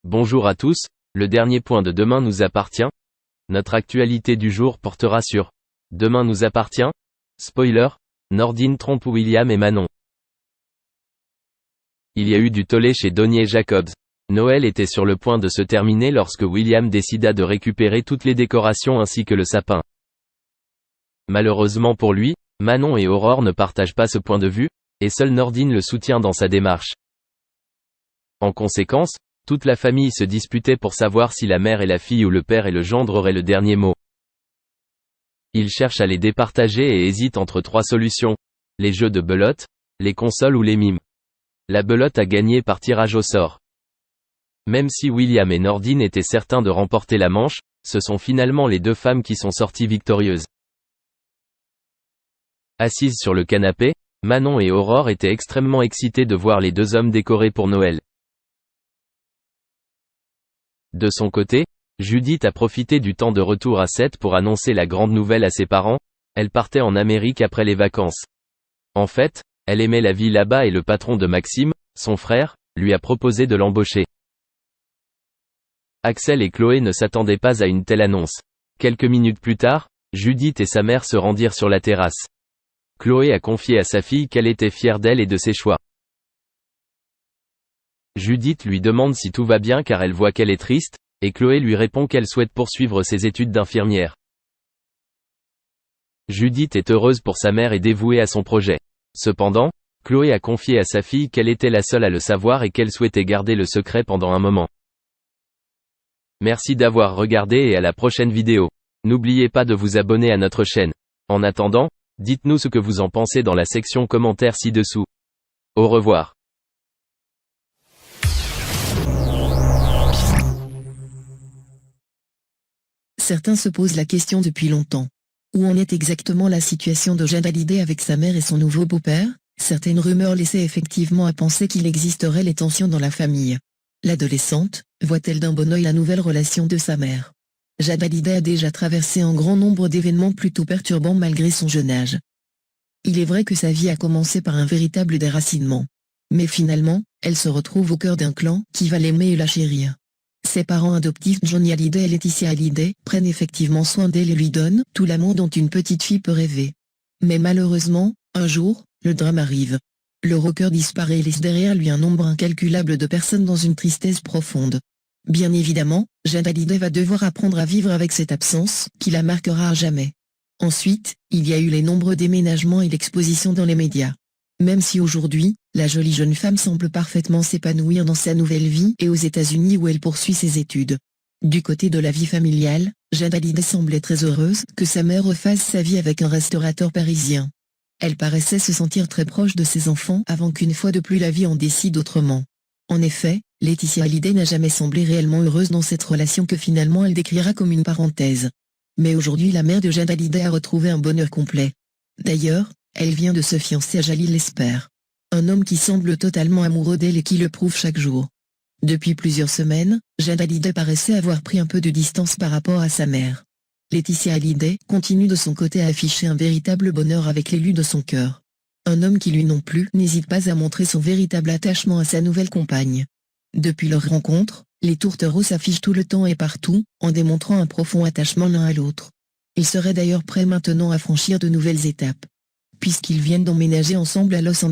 Bonjour à tous, le dernier point de Demain nous appartient. Notre actualité du jour portera sur Demain nous appartient. Spoiler, Nordine trompe William et Manon. Il y a eu du tollé chez Donnie Jacobs. Noël était sur le point de se terminer lorsque William décida de récupérer toutes les décorations ainsi que le sapin. Malheureusement pour lui, Manon et Aurore ne partagent pas ce point de vue, et seul Nordine le soutient dans sa démarche. En conséquence, toute la famille se disputait pour savoir si la mère et la fille ou le père et le gendre auraient le dernier mot. Ils cherchent à les départager et hésitent entre trois solutions. Les jeux de belote, les consoles ou les mimes. La belote a gagné par tirage au sort. Même si William et Nordine étaient certains de remporter la manche, ce sont finalement les deux femmes qui sont sorties victorieuses. Assises sur le canapé, Manon et Aurore étaient extrêmement excitées de voir les deux hommes décorés pour Noël. De son côté, Judith a profité du temps de retour à Sète pour annoncer la grande nouvelle à ses parents, elle partait en Amérique après les vacances. En fait, elle aimait la vie là-bas et le patron de Maxime, son frère, lui a proposé de l'embaucher. Axel et Chloé ne s'attendaient pas à une telle annonce. Quelques minutes plus tard, Judith et sa mère se rendirent sur la terrasse. Chloé a confié à sa fille qu'elle était fière d'elle et de ses choix. Judith lui demande si tout va bien car elle voit qu'elle est triste, et Chloé lui répond qu'elle souhaite poursuivre ses études d'infirmière. Judith est heureuse pour sa mère et dévouée à son projet. Cependant, Chloé a confié à sa fille qu'elle était la seule à le savoir et qu'elle souhaitait garder le secret pendant un moment. Merci d'avoir regardé et à la prochaine vidéo. N'oubliez pas de vous abonner à notre chaîne. En attendant, dites-nous ce que vous en pensez dans la section commentaires ci-dessous. Au revoir. Certains se posent la question depuis longtemps. Où en est exactement la situation de Jade Hallyday avec sa mère et son nouveau beau-père? Certaines rumeurs laissaient effectivement à penser qu'il existerait les tensions dans la famille. L'adolescente, voit-elle d'un bon œil la nouvelle relation de sa mère? Jade Hallyday a déjà traversé un grand nombre d'événements plutôt perturbants malgré son jeune âge. Il est vrai que sa vie a commencé par un véritable déracinement. Mais finalement, elle se retrouve au cœur d'un clan qui va l'aimer et la chérir. Ses parents adoptifs Johnny Hallyday et Laetitia Hallyday prennent effectivement soin d'elle et lui donnent tout l'amour dont une petite fille peut rêver. Mais malheureusement, un jour, le drame arrive. Le rocker disparaît et laisse derrière lui un nombre incalculable de personnes dans une tristesse profonde. Bien évidemment, Jade Hallyday va devoir apprendre à vivre avec cette absence qui la marquera à jamais. Ensuite, il y a eu les nombreux déménagements et l'exposition dans les médias. Même si aujourd'hui, la jolie jeune femme semble parfaitement s'épanouir dans sa nouvelle vie et aux États-Unis où elle poursuit ses études. Du côté de la vie familiale, Jade Hallyday semblait très heureuse que sa mère refasse sa vie avec un restaurateur parisien. Elle paraissait se sentir très proche de ses enfants avant qu'une fois de plus la vie en décide autrement. En effet, Laetitia Hallyday n'a jamais semblé réellement heureuse dans cette relation que finalement elle décrira comme une parenthèse. Mais aujourd'hui la mère de Jade Hallyday a retrouvé un bonheur complet. D'ailleurs, elle vient de se fiancer à Jalil Lesper. Un homme qui semble totalement amoureux d'elle et qui le prouve chaque jour. Depuis plusieurs semaines, Jade Hallyday paraissait avoir pris un peu de distance par rapport à sa mère. Laetitia Hallyday continue de son côté à afficher un véritable bonheur avec l'élu de son cœur. Un homme qui lui non plus n'hésite pas à montrer son véritable attachement à sa nouvelle compagne. Depuis leur rencontre, les tourtereaux s'affichent tout le temps et partout, en démontrant un profond attachement l'un à l'autre. Ils seraient d'ailleurs prêts maintenant à franchir de nouvelles étapes. Puisqu'ils viennent d'emménager ensemble à Los Angeles.